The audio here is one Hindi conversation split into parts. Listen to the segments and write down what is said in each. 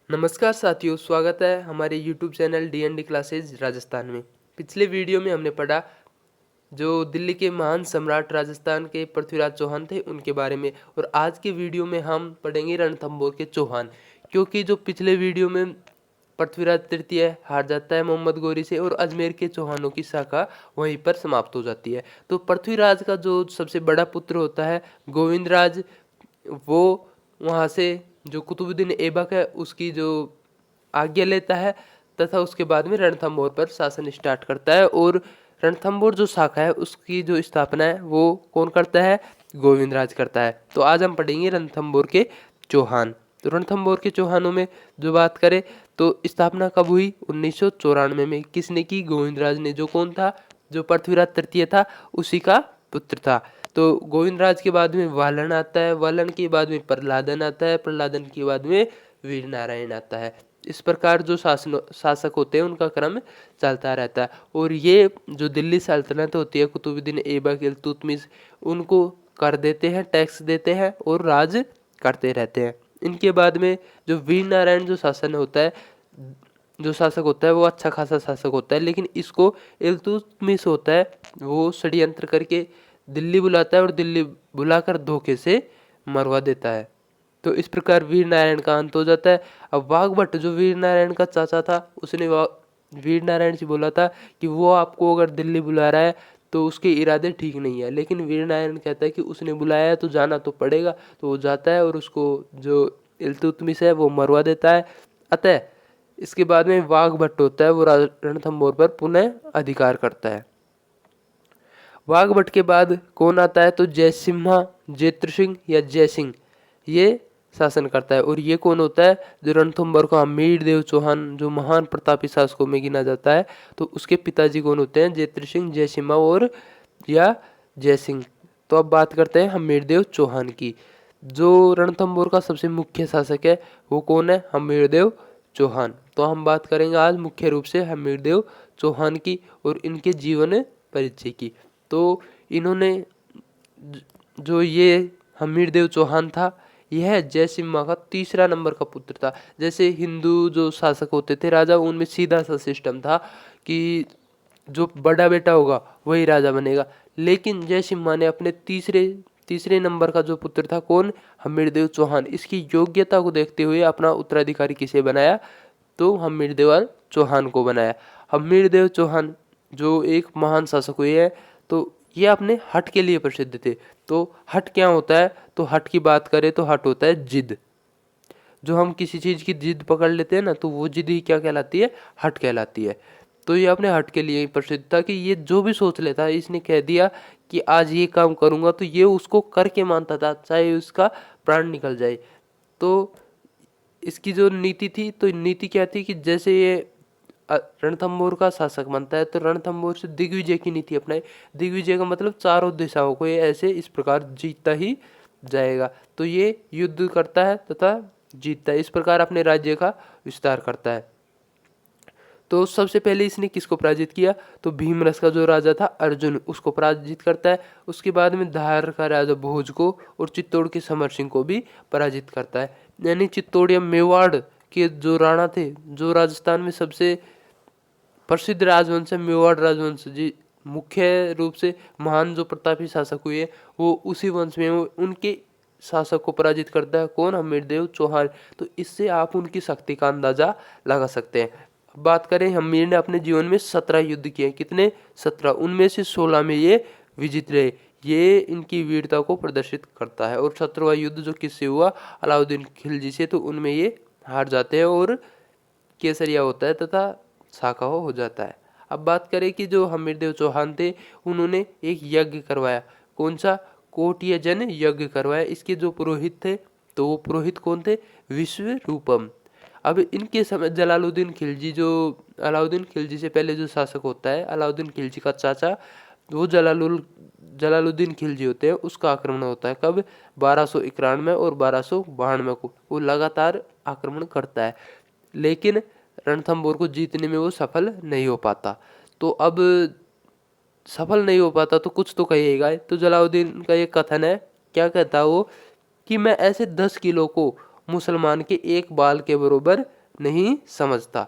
नमस्कार साथियों, स्वागत है हमारे YouTube channel D classes Rajasthan में। पिछले वीडियो में हमने पढ़ा जो दिल्ली के महान सम्राट राजस्थान के पृथ्वीराज चौहान थे उनके बारे में, और आज के वीडियो में हम पढ़ेंगे रणथंभौर के चौहान। क्योंकि जो पिछले वीडियो में पृथ्वीराज तृतीय हार जाता है मोहम्मद गौरी से और अजमेर के चौहानों की शाखा वहीं पर समाप्त हो जाती है, तो पृथ्वीराज का जो सबसे बड़ा पुत्र होता है गोविंदराज, वो वहाँ से जो कुतुबुद्दीन ऐबक है उसकी जो आज्ञा लेता है तथा उसके बाद में रणथंभौर पर शासन स्टार्ट करता है। और रणथंभौर जो शाखा है उसकी जो स्थापना है वो कौन करता है? गोविंदराज करता है। तो आज हम पढ़ेंगे रणथंभौर के चौहान। तो रणथंभौर के चौहानों में जो बात करें तो स्थापना कब हुई? 1994 में। किसने की? गोविंदराज ने, जो कौन था? जो पृथ्वीराज तृतीय था उसी का पुत्र था। तो गोविंदराज के बाद में वालन आता है, वालन के बाद में प्रहलादन आता है, प्रहलादन के बाद में वीर नारायण आता है। इस प्रकार जो शासक होते हैं उनका क्रम चलता रहता है। और ये जो दिल्ली सल्तनत होती है, कुतुबुद्दीन ऐबक, इल्तुतमिश, उनको कर देते हैं, टैक्स देते हैं और राज करते रहते हैं। इनके बाद में जो वीर नारायण जो शासन होता है, जो शासक होता है वो अच्छा खासा शासक होता है, लेकिन इसको इल्तुतमिश होता है वो षड्यंत्र करके दिल्ली बुलाता है और दिल्ली बुलाकर धोखे से मरवा देता है। तो इस प्रकार वीर नारायण का अंत हो जाता है। अब वाघभट्ट जो वीर नारायण का चाचा था उसने वीर नारायण से बोला था कि वो आपको अगर दिल्ली बुला रहा है तो उसके इरादे ठीक नहीं है, लेकिन वीर नारायण कहता है कि उसने बुलाया है तो जाना तो पड़ेगा। तो वो जाता है और उसको जो इल्तुतमिश है वो मरवा देता है। अतः इसके बाद में वाघभट्ट होता है वो रणथंभौर पर पुनः अधिकार करता है। वाघभट्ट के बाद कौन आता है? तो जयसिम्हा, जयद्रथ या जयसिंह, ये शासन करता है। और ये कौन होता है? जो रणथंभौर का हमीरदेव चौहान जो महान प्रतापी शासकों में गिना जाता है, तो उसके पिताजी कौन होते हैं? जयद्रथ, जयसिम्हा और या जयसिंह। तो अब बात करते हैं हमीरदेव चौहान की। जो रणथंभौर का सबसे मुख्य शासक है वो कौन है? हमीरदेव चौहान। तो हम बात करेंगे आज मुख्य रूप से हमीरदेव चौहान की और इनके जीवन परिचय की। तो इन्होंने जो ये हमीरदेव चौहान था, यह जयसिम्हा का तीसरा नंबर का पुत्र था। जैसे हिंदू जो शासक होते थे राजा, उनमें सीधा सा सिस्टम था कि जो बड़ा बेटा होगा वही राजा बनेगा, लेकिन जयसिम्हा ने अपने तीसरे नंबर का जो पुत्र था, कौन? हमीरदेव चौहान, इसकी योग्यता को देखते हुए अपना उत्तराधिकारी किसे बनाया? तो हमीरदेव चौहान को बनाया। हमीरदेव चौहान जो एक महान शासक हुए हैं, तो ये अपने हठ के लिए प्रसिद्ध थे। तो हठ क्या होता है? तो हठ की बात करें तो हठ होता है जिद। जो हम किसी चीज की जिद पकड़ लेते हैं ना, तो वो जिद ही क्या कहलाती है? हठ कहलाती है। तो ये अपने हठ के लिए ही प्रसिद्ध था कि ये जो भी सोच लेता है, इसने कह दिया कि आज ये काम करूंगा, तो ये उसको करके मानता था, चाहे उसका प्राण निकल जाए। तो इसकी जो नीति थी, तो नीति क्या थी कि जैसे ये रणथंभौर का शासक बनता है तो रणथंभौर से दिग्विजय की नीति अपनाई। दिग्विजय का मतलब चारों दिशाओं को ये ऐसे इस प्रकार जीतता ही जाएगा। तो ये युद्ध करता है तथा जीतता है, इस प्रकार अपने राज्य का विस्तार करता है। तो सबसे पहले इसने किसको पराजित किया? तो भीमरस का जो राजा था अर्जुन, उसको पराजित करता है। उसके बाद में धार का राजा भोज को और चित्तौड़ के समर सिंह को भी पराजित करता है। यानी चित्तौड़ या मेवाड़ के जो राणा थे, जो राजस्थान में सबसे प्रसिद्ध राजवंश है मेवाड़ राजवंश जी, मुख्य रूप से महान जो प्रतापी शासक हुए वो उसी वंश में, उनके शासक को पराजित करता है। कौन? हमीरदेव चौहान। तो इससे आप उनकी शक्ति का अंदाजा लगा सकते हैं। बात करें, हमीर ने अपने जीवन में 17 युद्ध किए। कितने? 17। उनमें से 16 में ये विजित रहे। ये इनकी वीरता को प्रदर्शित करता है। और 17वां युद्ध जो किससे हुआ? अलाउद्दीन खिलजी से, तो उनमें ये हार जाते हैं और केसरिया होता है तथा शाकाहो हो जाता है। अब बात करें कि जो हमीरदेव चौहान थे उन्होंने एक यज्ञ करवाया। कौन सा? कोटियजन यज्ञ करवाया। इसके जो पुरोहित थे, तो वो पुरोहित कौन थे? विश्वरूपम। अब इनके समय जलालुद्दीन खिलजी, जो अलाउद्दीन खिलजी से पहले जो शासक होता है, अलाउद्दीन खिलजी का चाचा, वो जलालुद्दीन खिलजी होते हैं, उसका आक्रमण होता है। कब? 1291 और 1292 को वो लगातार आक्रमण करता है, लेकिन रणथंभौर को जीतने में वो सफल नहीं हो पाता। तो अब सफल नहीं हो पाता तो कुछ तो कहिएगा। तो जलालुद्दीन का ये कथन है, क्या कहता है वो? कि मैं ऐसे 10 किलो को मुसलमान के एक बाल के बराबर नहीं समझता।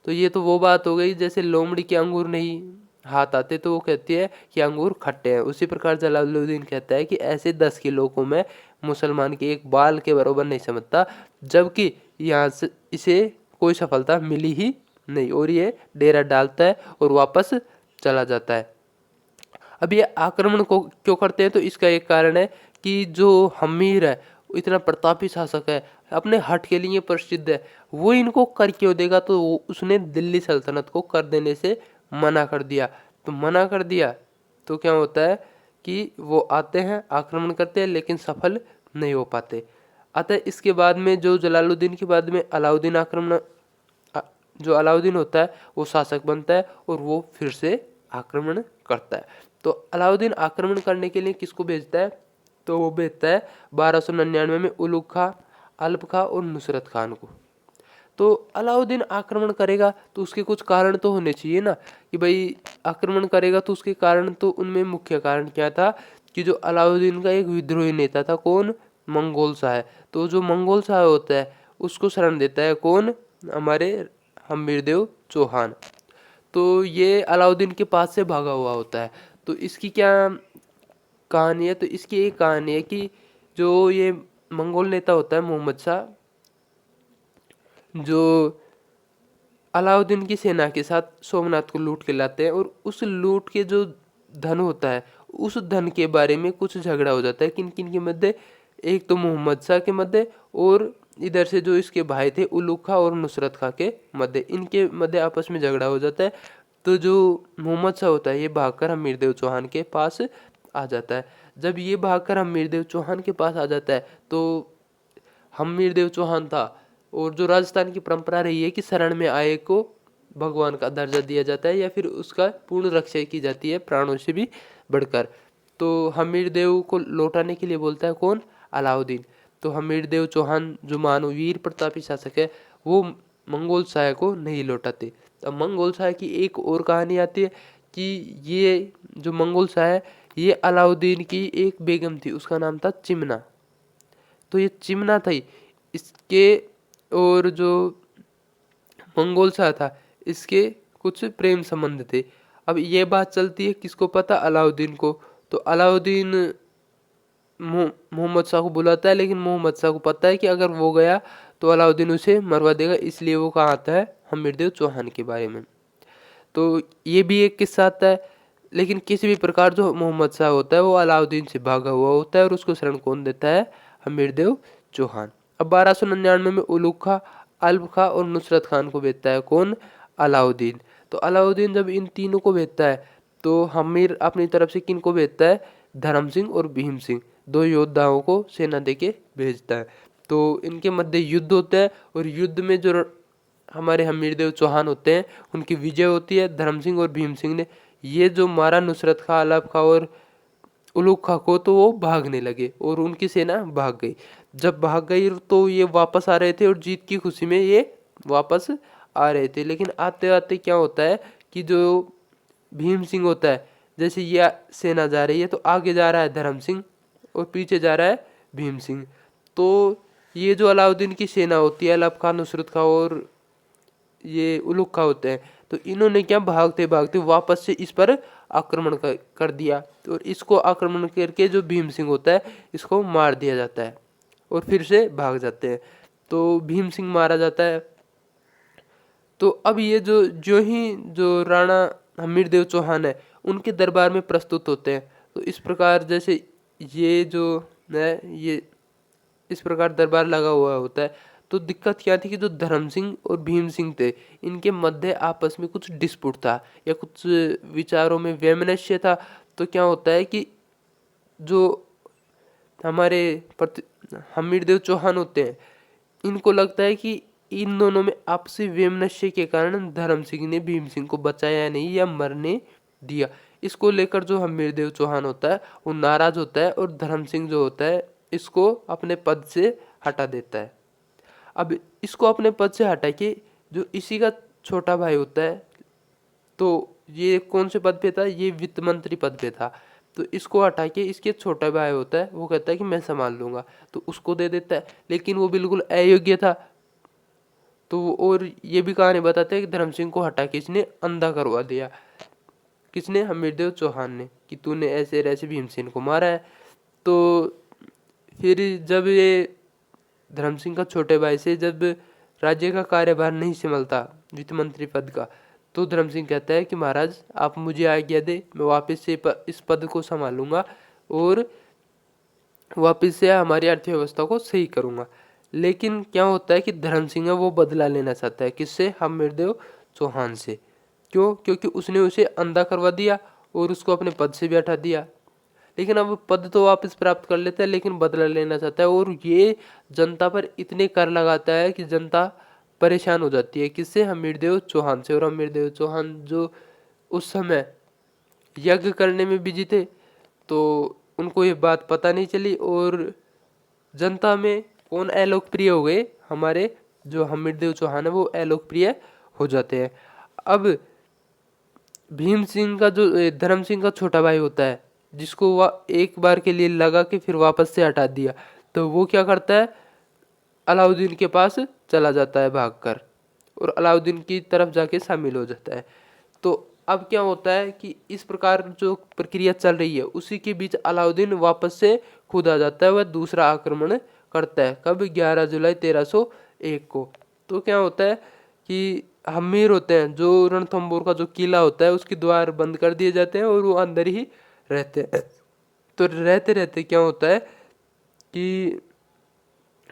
तो ये तो वो बात हो गई, जैसे लोमड़ी के अंगूर नहीं हाथ आते तो वो कहती है कि अंगूर खट्टे हैं। उसी प्रकार जलालुद्दीन कहता है कि ऐसे 10 किलो को मैं मुसलमान के एक बाल के बराबर नहीं समझता, जबकि यहाँ से इसे कोई सफलता मिली ही नहीं, और ये डेरा डालता है और वापस चला जाता है। अब ये आक्रमण को क्यों करते हैं, तो इसका एक कारण है कि जो हमीर है वो इतना प्रतापी शासक है, अपने हट के लिए प्रसिद्ध है, वो इनको कर क्यों देगा। तो उसने दिल्ली सल्तनत को कर देने से मना कर दिया। तो मना कर दिया तो क्या होता है कि वो आते हैं, आक्रमण करते हैं, लेकिन सफल नहीं हो पाते। अतः इसके बाद में जो जलालुद्दीन के बाद में अलाउद्दीन आक्रमण जो अलाउद्दीन होता है वो शासक बनता है और वो फिर से आक्रमण करता है। तो अलाउद्दीन आक्रमण करने के लिए किसको भेजता है, तो वो भेजता है 1299 में उलुग खां, अल्प खां और नुसरत खान को। तो अलाउद्दीन आक्रमण करेगा तो उसके कुछ कारण तो होने चाहिए ना, कि भाई आक्रमण करेगा तो उसके कारण, तो उनमें मुख्य कारण क्या था कि जो अलाउद्दीन का एक विद्रोही नेता था, कौन, मंगोल शाह। तो जो मंगोल शाह होता है उसको शरण देता है कौन, हमारे हम्मीरदेव चौहान। तो ये अलाउद्दीन के पास से भागा हुआ होता है। तो इसकी क्या कहानी है, तो इसकी एक कहानी है कि जो ये मंगोल नेता होता है मोहम्मद शाह, जो अलाउद्दीन की सेना के साथ सोमनाथ को लूट के लाते हैं, और उस लूट के जो धन होता है उस धन के बारे में कुछ झगड़ा हो जाता है किन किन के मध्य, एक तो मोहम्मद शाह के मध्य, और इधर से जो इसके भाई थे उलुग खां और नुसरत खां के मध्य, इनके मध्य आपस में झगड़ा हो जाता है। तो जो मोहम्मद शाह होता है ये भागकर हमीरदेव चौहान के पास आ जाता है। जब ये भागकर हमीरदेव चौहान के पास आ जाता है तो हमीरदेव चौहान था, और जो राजस्थान की परंपरा रही है कि शरण में आए को भगवान का दर्जा दिया जाता है या फिर उसका पूर्ण रक्षा की जाती है प्राणों से भी बढ़कर। तो हमीरदेव को लौटाने के लिए बोलता है कौन, अलाउद्दीन। तो हमीरदेव चौहान जो मानो वीर प्रतापी शासक है वो मंगोल शाह को नहीं लौटाते। अब मंगोल शाह की एक और कहानी आती है कि ये जो मंगोल शाह है ये अलाउद्दीन की एक बेगम थी, उसका नाम था चिमना। तो ये चिमना थी इसके, और जो मंगोल शाह था इसके कुछ प्रेम संबंध थे। अब ये बात चलती है किसको पता, अलाउद्दीन को। तो अलाउद्दीन मोहम्मद शाह को बुलाता है, लेकिन मोहम्मद शाह को पता है कि अगर वो गया तो अलाउद्दीन उसे मरवा देगा, इसलिए वो कहाँ आता है, हमीरदेव चौहान के बारे में। तो ये भी एक किस्सा आता है। लेकिन किसी भी प्रकार जो मोहम्मद शाह होता है वो अलाउद्दीन से भागा हुआ होता है, और उसको शरण कौन देता है, हमीरदेव चौहान। अब 1299 में उलुग खां, अल्प खां और नुसरत खान को भेजता है कौन, अलाउद्दीन। तो अलाउद्दीन जब इन तीनों को भेजता है तो हमीर अपनी तरफ से किन को भेजता है, धर्म सिंह और भीम सिंह, दो योद्धाओं को सेना देके भेजता है। तो इनके मध्य युद्ध होता है, और युद्ध में जो हमारे हमीरदेव चौहान होते हैं उनकी विजय होती है। धर्म सिंह और भीम सिंह ने ये जो मारा नुसरत खां, अलाप खां और उलुग खां को, तो वो भागने लगे और उनकी सेना भाग गई। जब भाग गई तो ये वापस आ रहे थे, और जीत की खुशी में ये वापस आ रहे थे। लेकिन आते आते क्या होता है कि जो भीम सिंह होता है, जैसे ये सेना जा रही है तो आगे जा रहा है धर्म सिंह और पीछे जा रहा है भीम सिंह। तो ये जो अलाउद्दीन की सेना होती है, अलाप खां, नुसरत खां और ये उलुग खां होते हैं, तो इन्होंने क्या भागते भागते वापस से इस पर आक्रमण कर दिया। और इसको आक्रमण करके जो भीम सिंह होता है इसको मार दिया जाता है, और फिर से भाग जाते हैं। तो भीम सिंह मारा जाता है। तो अब ये जो ही जो राणा हमीरदेव चौहान है उनके दरबार में प्रस्तुत होते हैं। तो इस प्रकार जैसे ये जो है ये इस प्रकार दरबार लगा हुआ होता है। तो दिक्कत क्या थी कि जो धर्म सिंह और भीम सिंह थे इनके मध्य आपस में कुछ डिस्प्यूट था या कुछ विचारों में वैमनस्य था। तो क्या होता है कि जो हमारे हमीरदेव चौहान होते हैं इनको लगता है कि इन दोनों में आपसी वैमनस्य के कारण धर्म सिंह ने भीम सिंह को बचाया नहीं या मरने दिया। इसको लेकर जो हमीरदेव चौहान होता है वो नाराज होता है, और धर्म सिंह जो होता है इसको अपने पद से हटा देता है। अब इसको अपने पद से हटा के जो इसी का छोटा भाई होता है, तो ये कौन से पद पे था, ये वित्त मंत्री पद पे था। तो इसको हटा के इसके छोटा भाई होता है वो कहता है कि मैं संभाल लूंगा, तो उसको दे देता है। लेकिन वो बिल्कुल अयोग्य था, तो और ये भी कहानी बताते हैं कि धर्म सिंह को हटा के इसने अंधा करवा दिया। किसने? हमीरदेव चौहान ने, कि तूने ऐसे ऐसे भीमसेन को मारा है। तो फिर जब ये धर्म सिंह का छोटे भाई से जब राज्य का कार्यभार नहीं संभलता वित्त मंत्री पद का, तो धर्म सिंह कहता है कि महाराज आप मुझे आज्ञा दे, मैं वापस से इस पद को संभालूंगा और वापस से हमारी अर्थव्यवस्था को सही करूंगा। लेकिन क्या होता है कि धर्म सिंह है वो बदला लेना चाहता है। किससे? हमीरदेव चौहान से। क्यों? क्योंकि उसने उसे अंधा करवा दिया और उसको अपने पद से भी हटा दिया। लेकिन अब पद तो वापस प्राप्त कर लेता है, लेकिन बदला लेना चाहता है और ये जनता पर इतने कर लगाता है कि जनता परेशान हो जाती है। किससे? हमीरदेव चौहान से। और हमीरदेव चौहान जो उस समय यज्ञ करने में बिजी थे, तो उनको ये बात पता नहीं चली और जनता में कौन अलोकप्रिय हो गए? हमारे जो हमीरदेव चौहान है वो अलोकप्रिय हो जाते हैं। अब भीम सिंह का जो धर्म सिंह का छोटा भाई होता है, जिसको वह एक बार के लिए लगा कि फिर वापस से हटा दिया, तो वो क्या करता है? अलाउद्दीन के पास चला जाता है भागकर और अलाउद्दीन की तरफ जाके शामिल हो जाता है। तो अब क्या होता है कि इस प्रकार जो प्रक्रिया चल रही है उसी के बीच अलाउद्दीन वापस से खुद आ जाता है। वह दूसरा आक्रमण करता है। कब? 11 जुलाई 1301 को। तो क्या होता है कि हमीर होते हैं, जो रणथंबोर का जो किला होता है उसके द्वार बंद कर दिए जाते हैं और वो अंदर ही रहते हैं। तो रहते रहते क्या होता है कि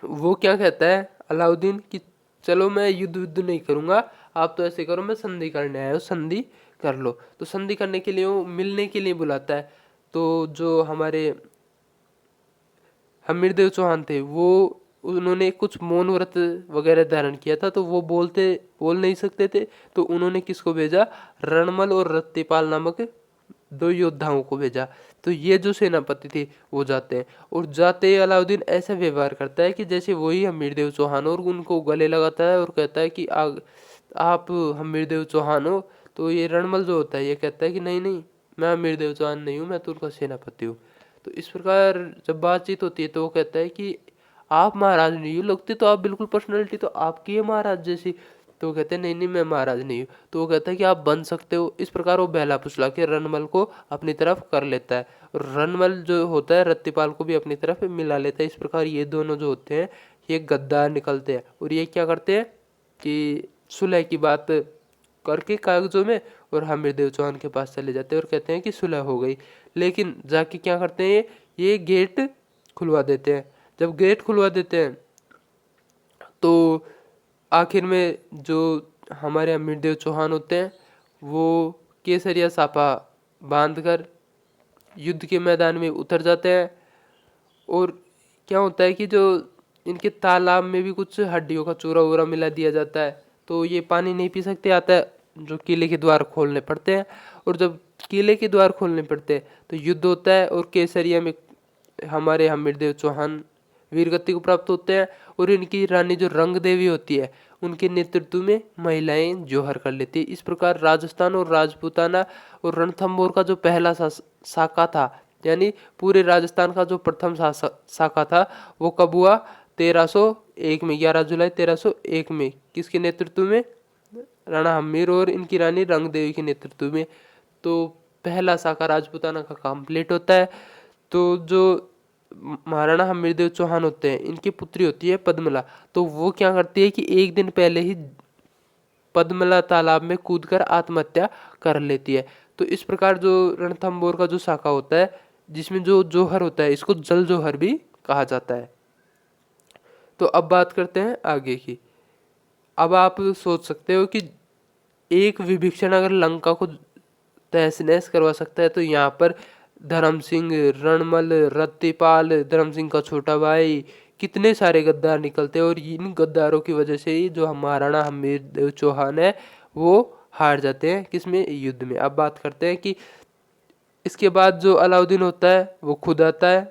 वो क्या कहता है अलाउद्दीन कि चलो मैं युद्ध नहीं करूंगा, आप तो ऐसे करो, मैं संधि करने आया हूँ, संधि कर लो। तो संधि करने के लिए वो मिलने के लिए बुलाता है। तो जो हमारे हमीरदेव चौहान थे वो उन्होंने कुछ मौन व्रत वगैरह धारण किया था, तो वो बोल नहीं सकते थे। तो उन्होंने किसको भेजा? रणमल और रत्तीपाल नामक 2 योद्धाओं को भेजा। तो ये जो सेनापति थे वो जाते हैं और जाते ही अलाउद्दीन ऐसा व्यवहार करता है कि जैसे वही हमीरदेव चौहान, और उनको गले लगाता है और कहता है कि आप हमीरदेव चौहान हो। तो ये रणमल जो होता है ये कहता है कि नहीं नहीं, मैं हमीरदेव चौहान नहीं हूँ, मैं तो उनका सेनापति हूँ। तो इस प्रकार जब बातचीत होती है तो वो कहता है कि आप महाराज नहीं हो, लगते तो आप बिल्कुल पर्सनैलिटी तो आपकी है महाराज जैसी। तो वो कहते हैं नहीं नहीं, मैं महाराज नहीं हूँ। तो वो कहता है कि आप बन सकते हो। इस प्रकार वो बहला फुसला के रणमल को अपनी तरफ कर लेता है और रणमल जो होता है रत्तीपाल को भी अपनी तरफ मिला लेता है। इस प्रकार ये दोनों जो होते हैं ये गद्दार निकलते हैं और ये क्या करते हैं कि सुलह की बात करके कागजों में और हमीरदेव चौहान के पास चले जाते हैं और कहते हैं कि सुलह हो गई। लेकिन जाके क्या करते हैं, ये गेट खुलवा देते हैं। जब गेट खुलवा देते हैं तो आखिर में जो हमारे हमीरदेव चौहान होते हैं वो केसरिया साफा बांधकर युद्ध के मैदान में उतर जाते हैं। और क्या होता है कि जो इनके तालाब में भी कुछ हड्डियों का चूरा वूरा मिला दिया जाता है, तो ये पानी नहीं पी सकते, आता है जो किले के द्वार खोलने पड़ते हैं। और जब किले के द्वार खोलने पड़ते हैं तो युद्ध होता है और केसरिया में हमारे हमीरदेव चौहान वीरगति को प्राप्त होते हैं। और इनकी रानी जो रंग देवी होती है उनके नेतृत्व में महिलाएं जोहर कर लेती है। इस प्रकार राजस्थान और राजपूताना और रणथंबोर का जो पहला शाखा था, यानी पूरे राजस्थान का जो प्रथम शाखा था, वो कब हुआ? 1301 में, 11 जुलाई 1301 में। किसके नेतृत्व में? राणा हमीर और इनकी रानी रंग देवी के नेतृत्व में। तो पहला शाखा राजपूताना का कंप्लीट होता है। तो जो महाराणा हमीरदेव चौहान होते हैं इनकी पुत्री होती है पद्मला। तो वो क्या करती है कि एक दिन पहले ही पद्मला तालाब में कूदकर आत्महत्या कर लेती है। तो इस प्रकार जो रणथंबोर का जो शाखा होता है जिसमें जो जोहर होता है इसको जल जोहर भी कहा जाता है। तो अब बात करते हैं आगे की। अब आप सोच सकते हो कि एक विभीषण अगर लंका को तहस नहस करवा सकता है, तो यहाँ पर धर्म सिंह, रणमल, रत्तीपाल, धर्म सिंह का छोटा भाई, कितने सारे गद्दार निकलते हैं। और इन गद्दारों की वजह से ही जो महाराणा हमीरदेव चौहान है वो हार जाते हैं किसमें? युद्ध में। अब बात करते हैं कि इसके बाद जो अलाउद्दीन होता है वो खुद आता है।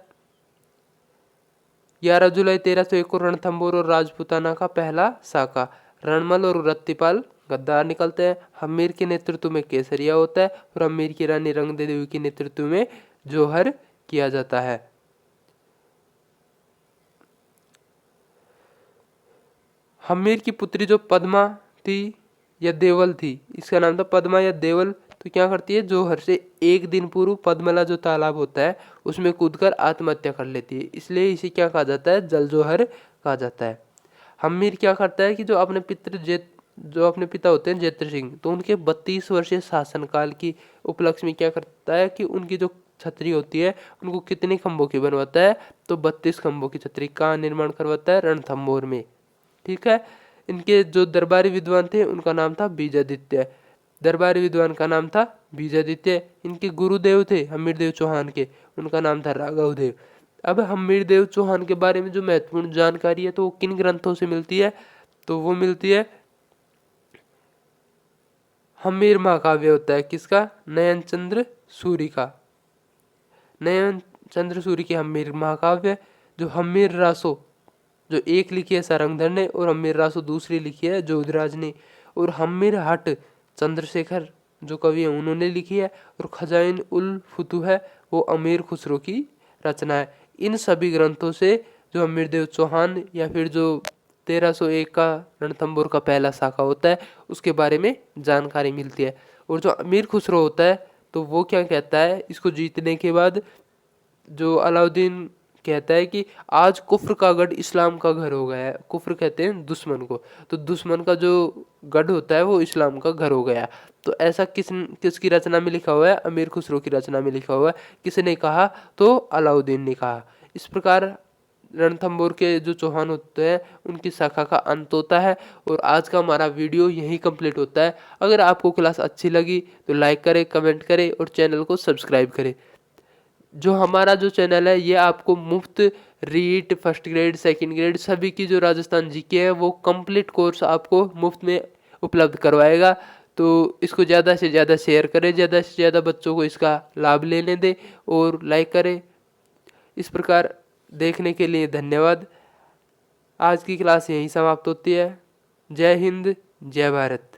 11 जुलाई 1301 को रणथंबोर और राजपूताना का पहला शाखा रणमल और रत्तीपाल गद्दार निकलते हैं। हमीर के नेतृत्व में केसरिया होता है और हमीर की रानी रंग देवी के नेतृत्व में जोहर किया जाता है। हम्मीर की पुत्री जो पद्मा थी या देवल थी, इसका नाम था पद्मा या देवल, तो क्या करती है, जोहर से एक दिन पूर्व पद्मला जो तालाब होता है उसमें कूदकर आत्महत्या कर लेती है, इसलिए इसे क्या कहा जाता है, जल जोहर कहा जाता है। हम्मीर क्या करता है कि जो अपने पिता होते हैं जेत्र सिंह, तो उनके 32 वर्षीय शासनकाल की उपलक्ष्य में क्या करता है कि उनकी जो छतरी होती है उनको कितने खंभों की बनवाता है, तो 32 खंभों की छतरी का निर्माण करवाता है रणथंभौर में। ठीक है। इनके जो दरबारी विद्वान थे उनका नाम था बीजादित्य, दरबारी विद्वान का नाम था बीजादित्य। इनके गुरुदेव थे हम्मीरदेव चौहान के, उनका नाम था राघवदेव। अब हम्मीरदेव चौहान के बारे में जो महत्वपूर्ण जानकारी है तो वो किन ग्रंथों से मिलती है, तो वो मिलती है हम्मीर महाकाव्य होता है किसका, नयन चंद्र सूरी का, नयन चंद्र सूरी की हम्मीर महाकाव्य। जो हम्मीर रासो जो एक लिखी है सारंगधर ने, और हम्मीर रासो दूसरी लिखी है जोधराज ने, और हम्मीर हट चंद्रशेखर जो कवि है उन्होंने लिखी है, और खजाइन उल फुतूह है वो अमीर खुसरो की रचना है। इन सभी ग्रंथों से जो हम्मीरदेव चौहान या फिर जो 1301 का रणथंभौर का पहला शाखा होता है उसके बारे में जानकारी मिलती है। और जो अमीर खुसरो होता है तो वो क्या कहता है, इसको जीतने के बाद जो अलाउद्दीन कहता है कि आज कुफ्र का गढ़ इस्लाम का घर हो गया है, कुफ्र कहते हैं दुश्मन को, तो दुश्मन का जो गढ़ होता है वो इस्लाम का घर हो गया। तो ऐसा किसकी रचना में लिखा हुआ है, अमीर खुसरो की रचना में लिखा हुआ है। किसने कहा, तो अलाउद्दीन ने कहा। इस प्रकार रणथंभौर के जो चौहान होते हैं उनकी शाखा का अंत होता है। और आज का हमारा वीडियो यहीं कंप्लीट होता है। अगर आपको क्लास अच्छी लगी तो लाइक करें, कमेंट करें और चैनल को सब्सक्राइब करें। जो हमारा जो चैनल है ये आपको मुफ्त REET, first grade, second grade सभी की जो राजस्थान जीके है वो कंप्लीट कोर्स आपको मुफ्त में उपलब्ध करवाएगा। तो इसको ज़्यादा से ज़्यादा शेयर करें, ज़्यादा से ज़्यादा बच्चों को इसका लाभ लेने दें और लाइक करें। इस प्रकार देखने के लिए धन्यवाद। आज की क्लास यहीं समाप्त होती है। जय हिंद, जय भारत।